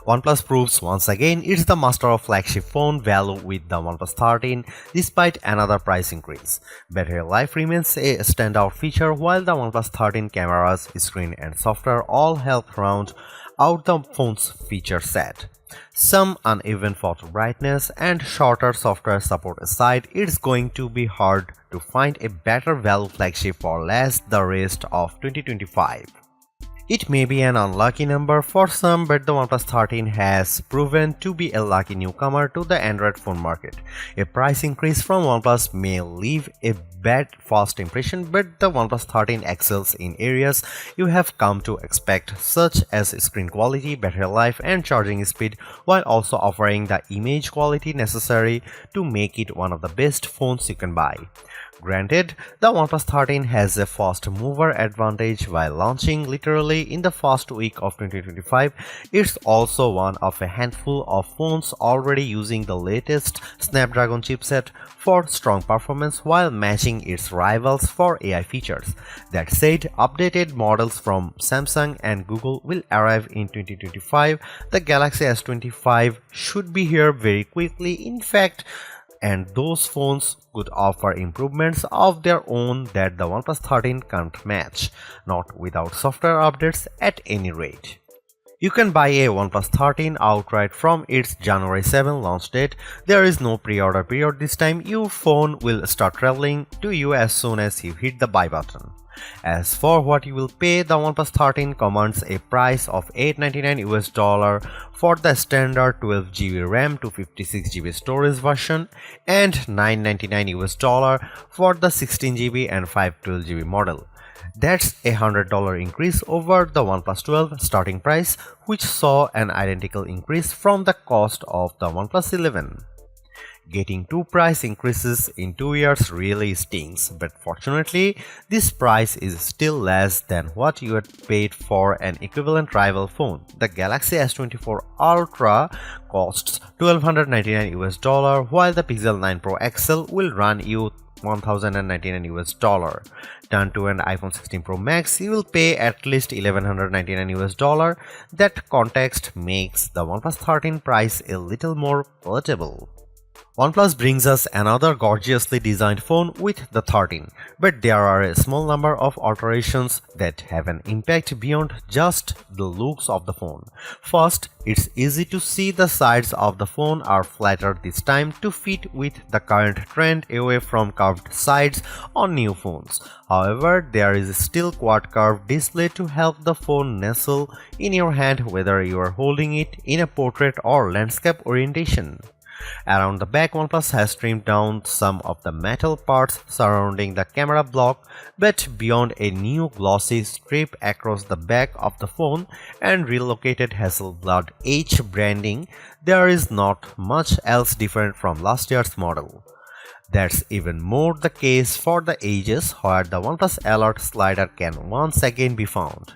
OnePlus proves once again it's the master of flagship phone value with the OnePlus 13 despite another price increase. Battery life remains a standout feature while the OnePlus 13 cameras, screen and software all help round out the phone's feature set. Some uneven photo brightness and shorter software support aside, it's going to be hard to find a better value flagship for less the rest of 2025. It may be an unlucky number for some, but the OnePlus 13 has proven to be a lucky newcomer to the Android phone market. A price increase from OnePlus may leave a bad first impression, but the OnePlus 13 excels in areas you have come to expect, such as screen quality, battery life, and charging speed, while also offering the image quality necessary to make it one of the best phones you can buy. Granted, the OnePlus 13 has a fast mover advantage while launching literally in the first week of 2025. It's also one of a handful of phones already using the latest Snapdragon chipset for strong performance while matching its rivals for AI features. That said, updated models from Samsung and Google will arrive in 2025. The Galaxy S25 should be here very quickly, in fact, and those phones could offer improvements of their own that the OnePlus 13 can't match, not without software updates at any rate. You can buy a OnePlus 13 outright from its January 7 launch date. There is no pre-order period this time. Your phone will start traveling to you as soon as you hit the buy button. As for what you will pay, the OnePlus 13 commands a price of $899 for the standard 12GB RAM to 56GB storage version and $999 for the 16GB and 512GB model. That's a $100 increase over the OnePlus 12 starting price, which saw an identical increase from the cost of the OnePlus 11. Getting two price increases in 2 years really stings, but fortunately, this price is still less than what you had paid for an equivalent rival phone. The Galaxy S24 Ultra costs $1,299, while the Pixel 9 Pro XL will run you $1,099. Turn to an iPhone 16 Pro Max, you will pay at least $1,199. That context makes the OnePlus 13 price a little more palatable. OnePlus brings us another gorgeously designed phone with the 13, but there are a small number of alterations that have an impact beyond just the looks of the phone. First, it's easy to see the sides of the phone are flatter this time to fit with the current trend away from curved sides on new phones. However, there is still quad curved display to help the phone nestle in your hand whether you are holding it in a portrait or landscape orientation. Around the back, OnePlus has trimmed down some of the metal parts surrounding the camera block, but beyond a new glossy strip across the back of the phone and relocated Hasselblad H branding, there is not much else different from last year's model. That's even more the case for the edges, where the OnePlus Alert slider can once again be found.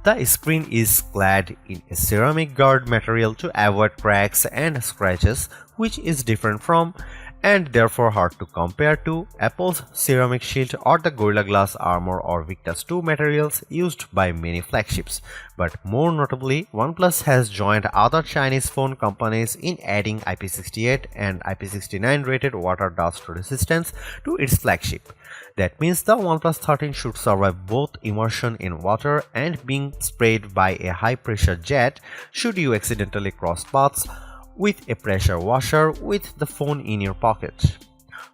The screen is clad in a ceramic guard material to avoid cracks and scratches, which is different from and therefore hard to compare to Apple's ceramic shield or the Gorilla Glass Armor or Victus 2 materials used by many flagships. But more notably, OnePlus has joined other Chinese phone companies in adding IP68 and IP69 rated water dust resistance to its flagship. That means the OnePlus 13 should survive both immersion in water and being sprayed by a high-pressure jet should you accidentally cross paths with a pressure washer with the phone in your pocket.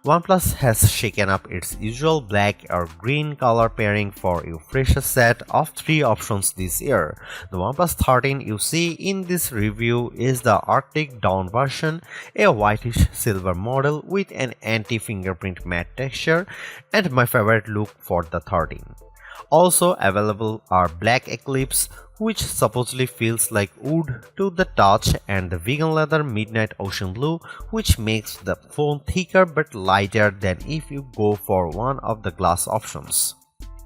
OnePlus has shaken up its usual black or green color pairing for a fresher set of 3 options this year. The OnePlus 13 you see in this review is the Arctic Dawn version, a whitish silver model with an anti-fingerprint matte texture, and my favorite look for the 13. Also available are Black Eclipse, which supposedly feels like wood to the touch, and the vegan leather Midnight Ocean Blue, which makes the phone thicker but lighter than if you go for one of the glass options.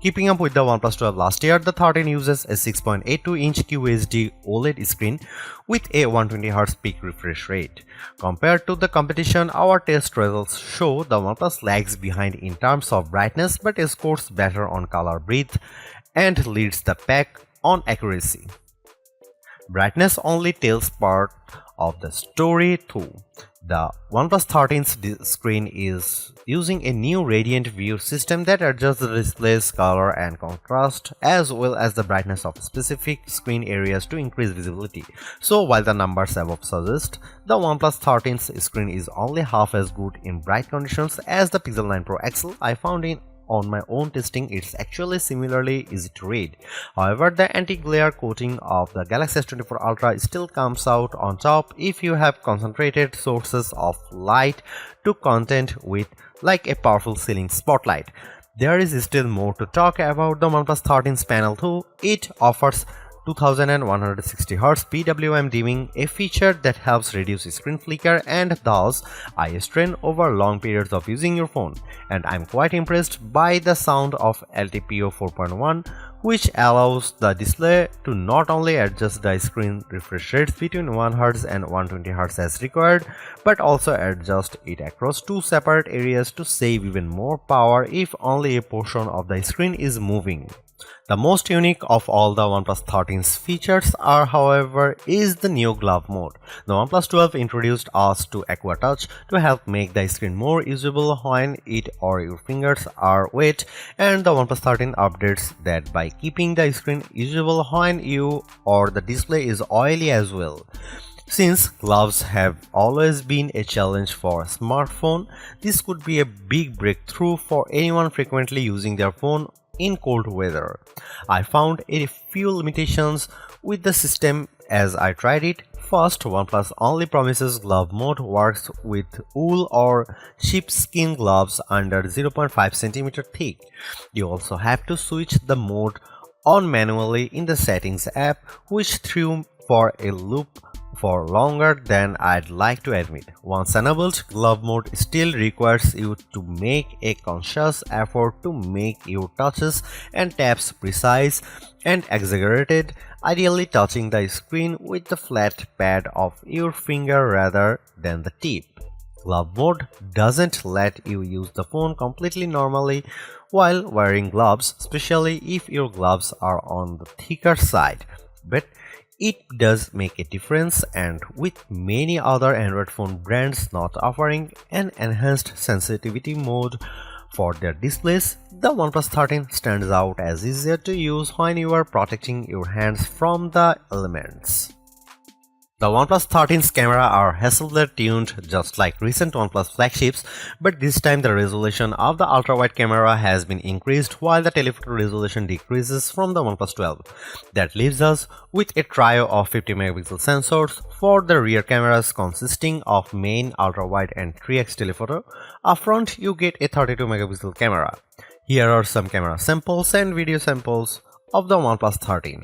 Keeping up with the OnePlus 12 last year, the 13 uses a 6.82-inch QHD OLED screen with a 120Hz peak refresh rate. Compared to the competition, our test results show the OnePlus lags behind in terms of brightness but scores better on color breadth and leads the pack on accuracy. Brightness only tells part of the story too. The OnePlus 13's screen is using a new radiant view system that adjusts the display's color and contrast as well as the brightness of specific screen areas to increase visibility. So while the numbers above suggest the OnePlus 13's screen is only half as good in bright conditions as the Pixel 9 Pro XL, I found on my own testing it's actually similarly easy to read. However, the anti-glare coating of the Galaxy S24 Ultra still comes out on top if you have concentrated sources of light to content with like a powerful ceiling spotlight. There is still more to talk about the OnePlus 13's panel too. It offers 2160Hz PWM dimming, a feature that helps reduce screen flicker and thus eye strain over long periods of using your phone. And I'm quite impressed by the sound of LTPO 4.1, which allows the display to not only adjust the screen refresh rates between 1Hz and 120Hz as required, but also adjust it across two separate areas to save even more power if only a portion of the screen is moving. The most unique of all the OnePlus 13's features are, however, is the new glove mode. The OnePlus 12 introduced us to Aqua Touch to help make the screen more usable when it or your fingers are wet, and the OnePlus 13 updates that by keeping the screen usable when you or the display is oily as well. Since gloves have always been a challenge for a smartphone, this could be a big breakthrough for anyone frequently using their phone in cold weather. I found a few limitations with the system as I tried it. First, OnePlus only promises glove mode works with wool or sheepskin gloves under 0.5 cm thick. You also have to switch the mode on manually in the settings app, which threw for a loop for longer than I'd like to admit. Once enabled, glove mode still requires you to make a conscious effort to make your touches and taps precise and exaggerated, ideally touching the screen with the flat pad of your finger rather than the tip. Glove mode doesn't let you use the phone completely normally while wearing gloves, especially if your gloves are on the thicker side. But it does make a difference, and with many other Android phone brands not offering an enhanced sensitivity mode for their displays, the OnePlus 13 stands out as easier to use when you are protecting your hands from the elements. The OnePlus 13's camera are Hasselblad tuned just like recent OnePlus flagships, but this time the resolution of the ultra-wide camera has been increased while the telephoto resolution decreases from the OnePlus 12. That leaves us with a trio of 50 megapixel sensors for the rear cameras consisting of main, ultra-wide and 3x telephoto. Up front you get a 32 megapixel camera. Here are some camera samples and video samples of the OnePlus 13.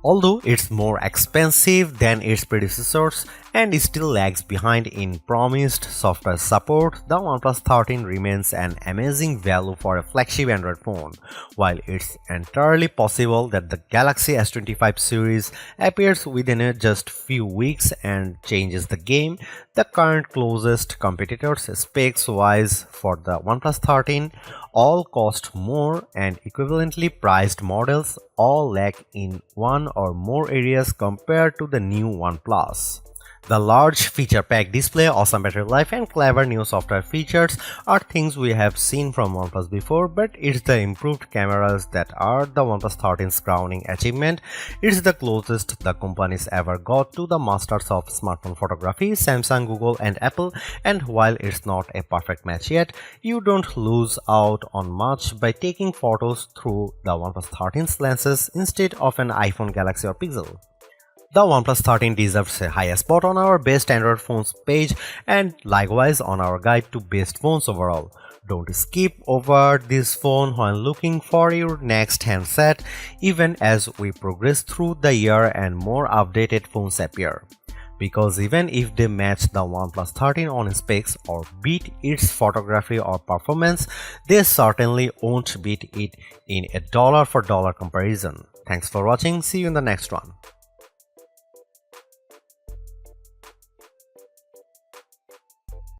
Although it's more expensive than its predecessors and still lags behind in promised software support, the OnePlus 13 remains an amazing value for a flagship Android phone. While it's entirely possible that the Galaxy S25 series appears within just few weeks and changes the game, the current closest competitors specs-wise for the OnePlus 13 all cost more, and equivalently priced models all lack in one or more areas compared to the new OnePlus. The large feature-packed display, awesome battery life, and clever new software features are things we have seen from OnePlus before, but it's the improved cameras that are the OnePlus 13's crowning achievement. It's the closest the companies ever got to the masters of smartphone photography, Samsung, Google, and Apple, and while it's not a perfect match yet, you don't lose out on much by taking photos through the OnePlus 13's lenses instead of an iPhone, Galaxy, or Pixel. The OnePlus 13 deserves a high spot on our best Android phones page and likewise on our guide to best phones overall. Don't skip over this phone when looking for your next handset, even as we progress through the year and more updated phones appear. Because even if they match the OnePlus 13 on specs or beat its photography or performance, they certainly won't beat it in a dollar for dollar comparison. Thanks for watching, see you in the next one.